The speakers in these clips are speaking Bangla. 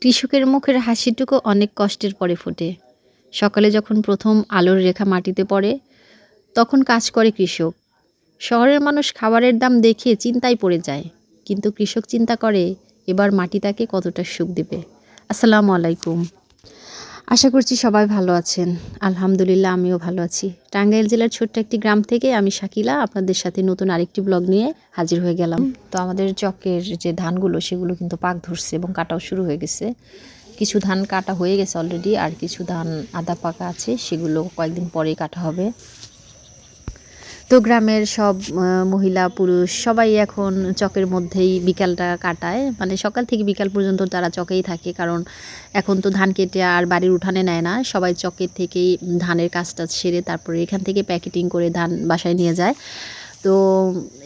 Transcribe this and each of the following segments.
কৃষকের মুখের হাসিটুকু অনেক কষ্টের পরে ফোটে। সকালে যখন প্রথম আলোর রেখা মাটিতে পড়ে, তখন কাজ করে কৃষক। শহরের মানুষ খাবারের দাম দেখে চিন্তায় পড়ে যায়, কিন্তু কৃষক চিন্তা করে এবার মাটি তাকে কতটা সুখ দেবে। আসসালামু আলাইকুম। আশা করছি সবাই ভালো আছেন। আলহামদুলিল্লাহ আমিও ভালো আছি। টাঙ্গাইল জেলার ছোট্ট একটি গ্রাম থেকে আমি শাকিলা আপনাদের সাথে নতুন আরেকটি ব্লগ নিয়ে হাজির হয়ে গেলাম। তো আমাদের চকের যে ধানগুলো সেগুলো কিন্তু পাক ধরছে এবং কাটাও শুরু হয়ে গেছে। কিছু ধান কাটা হয়ে গেছে অলরেডি, আর কিছু ধান আধা পাকা আছে, সেগুলো কয়েকদিন পরেই কাটা হবে। তো গ্রামের সব মহিলা পুরুষ সবাই এখন চকের মধ্যেই বিকালটা কাটায়, মানে সকাল থেকে বিকাল পর্যন্ত তারা চকেই থাকে, কারণ এখন তো ধান কেটে আর বাড়ির উঠানে নেয় না, সবাই চকের থেকেই ধানের কাজটা সেরে তারপরে এখান থেকে প্যাকেটিং করে ধান বাসায় নিয়ে যায়। তো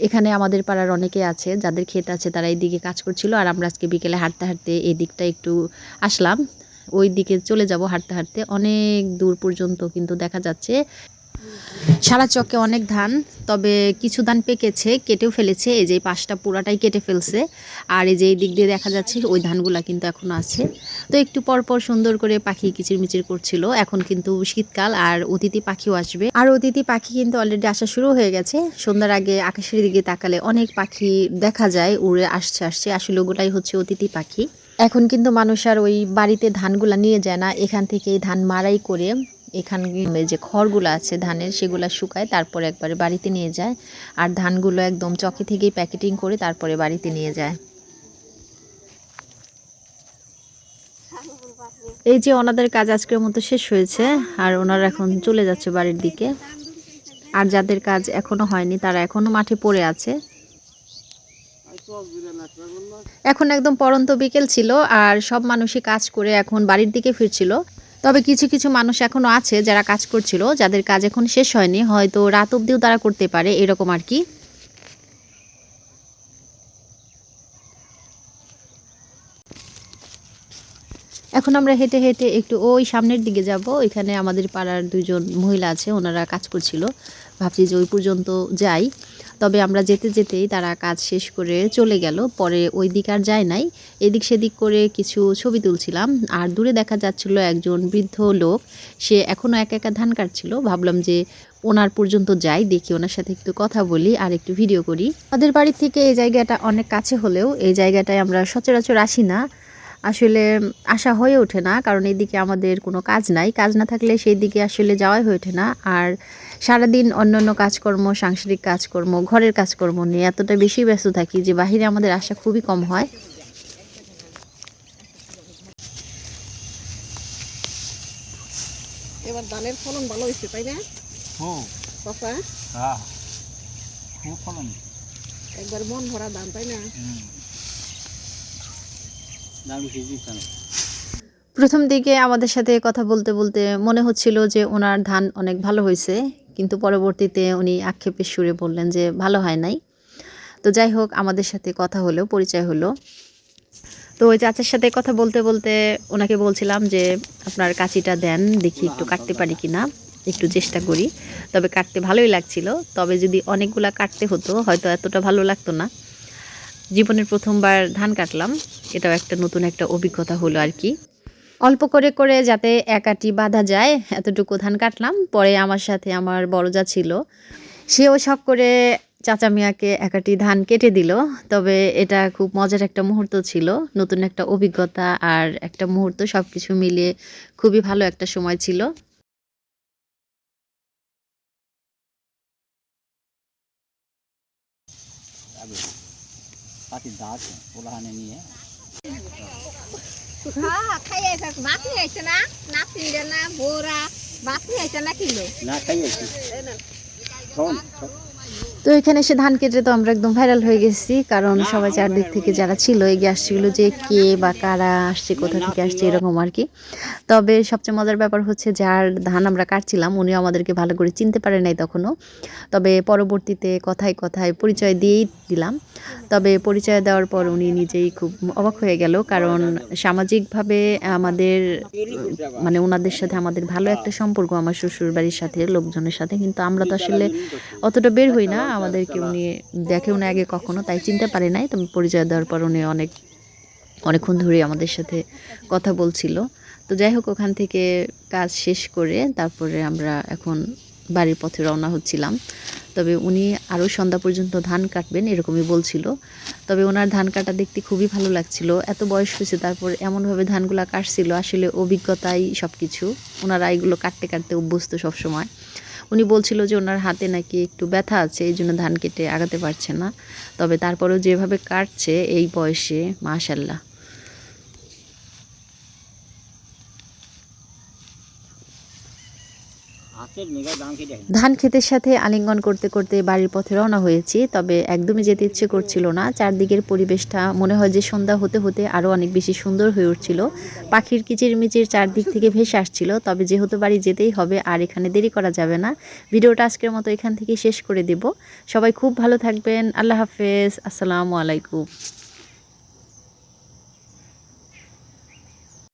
এখানে আমাদের পাড়ার অনেকে আছে যাদের ক্ষেত আছে, তারা এই দিকে কাজ করছিল, আর আমরা আজকে বিকেলে হাঁটতে হাঁটতে এই দিকটা একটু আসলাম। ওই দিকে চলে যাব হাঁটতে হাঁটতে, অনেক দূর পর্যন্ত কিন্তু দেখা যাচ্ছে সারা চকে অনেক ধান। তবে কিছু ধান পেকেছে, কেটেও ফেলেছে, এই যে পাশটা পুরাটাই কেটে ফেলছে, আর এই যে এই দিক দিয়ে দেখা যাচ্ছে ওই ধানগুলা কিন্তু এখনো আছে। তো একটু পর পর সুন্দর করে পাখি কিচিরমিচির করছিল। এখন কিন্তু শীতকাল আর অতিথি পাখিও আসবে, আর অতিথি পাখি কিন্তু অলরেডি আসা শুরু হয়ে গেছে। সন্ধ্যার আগে আকাশের দিকে তাকালে অনেক পাখি দেখা যায় উড়ে আসছে, আসলে ওগুলাই হচ্ছে অতিথি পাখি। এখন কিন্তু মানুষ আর ওই বাড়িতে ধানগুলা নিয়ে যায় না, এখান থেকে ধান মাড়াই করে এখানে যে খড়গুলো আছে ধানের সেগুলো শুকায়, তারপরে একবারে বাড়িতে নিয়ে যায়, আর ধানগুলো একদম চকে থেকেই প্যাকেটিং করে তারপরে বাড়িতে নিয়ে যায়। এই যে ওনাদের কাজ আজকের মতো শেষ হয়েছে, আর ওনারা এখন চলে যাচ্ছে বাড়ির দিকে। আর যাদের কাজ এখনো হয়নি তারা এখনো মাঠে পড়ে আছে। এখন একদম পড়ন্ত বিকেল ছিল, আর সব মানুষই কাজ করে এখন বাড়ির দিকে ফিরছিল। তবে কিছু কিছু মানুষ এখনো আছে যারা কাজ করছিল, যাদের কাজ এখন শেষ হয়নি, হয়তো রাত অবধিও তারা করতে পারে, এরকম আর কি। এখন আমরা হেঁটে হেঁটে একটু ওই সামনের দিকে যাব। এখানে আমাদের পাড়ার দুজন মহিলা আছে, ওনারা কাজ করছিল, ভাবছি যে ওই পর্যন্ত যাই। তবে আমরা যেতে যেতেই তারা কাজ শেষ করে চলে গেল, পরে ওই দিক আর যায় নাই। এদিক সেদিক করে কিছু ছবি তুলছিলাম, আর দূরে দেখা যাচ্ছিল একজন বৃদ্ধ লোক, সে এখনও একা একা ধান কাটছিল। ভাবলাম যে ওনার পর্যন্ত যাই, দেখি ওনার সাথে একটু কথা বলি আর একটু ভিডিও করি। আমাদের বাড়ি থেকে এই জায়গাটা অনেক কাছে হলেও এই জায়গাটায় আমরা সচরাচর আসি না, আসলে আসা হয়ে ওঠে না, কারণ এইদিকে আমাদের কোনো কাজ নাই, কাজ না থাকলে সেই দিকে আসলে যাওয়াই হয়ে ওঠে না। আর সারাদিন অন্যান্য কাজকর্ম, সাংসারিক কাজকর্ম, ঘরের কাজকর্ম নিয়ে এতটা বেশি ব্যস্ত থাকি যে বাহিরে আমাদের আসা খুবই কম হয়। এবার ধানের ফলন ভালো হয়েছে, তাই না? হ্যাঁ, খুব ফলন, একবার মন ভরা ধান, তাই না? প্রথম দিকে আমাদের সাথে কথা বলতে বলতে মনে হচ্ছিল যে ওনার ধান অনেক ভালো হয়েছে, কিন্তু পরবর্তীতে উনি আক্ষেপের সুরে বললেন যে ভালো হয় নাই। তো যাই হোক, আমাদের সাথে কথা হলো, পরিচয় হলো। তো ওই চাচার সাথে কথা বলতে বলতে ওনাকে বলছিলাম যে আপনার কাঁচিটা দেন, দেখি একটু কাটতে পারি কিনা, একটু চেষ্টা করি। তবে কাটতে ভালোই লাগছিল, তবে যদি অনেকগুলা কাটতে হতো হয়তো এতটা ভালো লাগতো না। জীবনের প্রথমবার ধান কাটলাম, এটাও একটা নতুন একটা অভিজ্ঞতা হলো আর কি। অল্প করে করে যাতে একাটি বাঁধা যায় এতটুকু ধান কাটলাম। পরে আমার সাথে আমার বড় যা ছিল, সেও শখ করে চাচা মিয়াকে একাটি ধান কেটে দিল। তবে এটা খুব মজার একটা মুহূর্ত ছিল, নতুন একটা অভিজ্ঞতা আর একটা মুহূর্ত, সব কিছু মিলিয়ে খুবই ভালো একটা সময় ছিল। নিয়ে না খাইয়েছি। তো এখানে এসে ধান কেটে তো আমরা একদম ভাইরাল হয়ে গেছি, কারণ সবাই চারদিক থেকে যারা ছিল এগিয়ে আসছিল যে কে বা কারা আসছে, কোথা থেকে আসছে, এরকম আর কি। তবে সবচেয়ে মজার ব্যাপার হচ্ছে যার ধান আমরা কাটছিলাম উনিও আমাদেরকে ভালো করে চিনতে পারে নাই তখনও। তবে পরবর্তীতে কথায় কথায় পরিচয় দিয়েই দিলাম। তবে পরিচয় দেওয়ার পর উনি নিজেই খুব অবাক হয়ে গেল, কারণ সামাজিকভাবে আমাদের মানে ওনাদের সাথে আমাদের ভালো একটা সম্পর্ক, আমার শ্বশুর বাড়ির সাথে, লোকজনের সাথে, কিন্তু আমরা তো আসলে অতটা বের হই না, আমাদেরকে উনি দেখেও না আগে কখনো, তাই চিনতে পারে নাই। তবে পরিচয় দেওয়ার পর উনি অনেক অনেকক্ষণ ধরে আমাদের সাথে কথা বলছিল। তো যাই হোক, ওখান থেকে কাজ শেষ করে তারপরে আমরা এখন বাড়ির পথে রওনা হচ্ছিলাম। তবে উনি আরও সন্ধ্যা পর্যন্ত ধান কাটবেন এরকমই বলছিল। তবে ওনার ধান কাটা দেখতে খুবই ভালো লাগছিল। এত বয়স হয়েছে তারপর এমনভাবে ধানগুলো কাটছিল, আসলে অভিজ্ঞতাই সব কিছু। ওনারা এগুলো কাটতে কাটতে অভ্যস্ত সবসময়। উনি বলছিল যে ওনার হাতে নাকি একটু ব্যথা আছে, এই জন্য ধান কেটে আগাতে পারছে না। তবে তারপরেও যেভাবে কাটছে এই বয়সে, মাশাল্লাহ। ধান ক্ষেতের সাথে আলিঙ্গন করতে করতে বাড়ির পথে রওনা হয়েছি। তবে একদমই যেতে ইচ্ছে করছিল না। চারদিকের পরিবেশটা মনে হয় যে সন্ধ্যা হতে হতে আরও অনেক বেশি সুন্দর হয়ে উঠছিল। পাখির কিচিরমিচির চারদিক থেকে ভেসে আসছিল। তবে যেহেতু বাড়ি যেতেই হবে, আর এখানে দেরি করা যাবে না। ভিডিওটা আজকের মতো এখান থেকে শেষ করে দেব। সবাই খুব ভালো থাকবেন। আল্লাহ হাফেজ। আসসালামু আলাইকুম।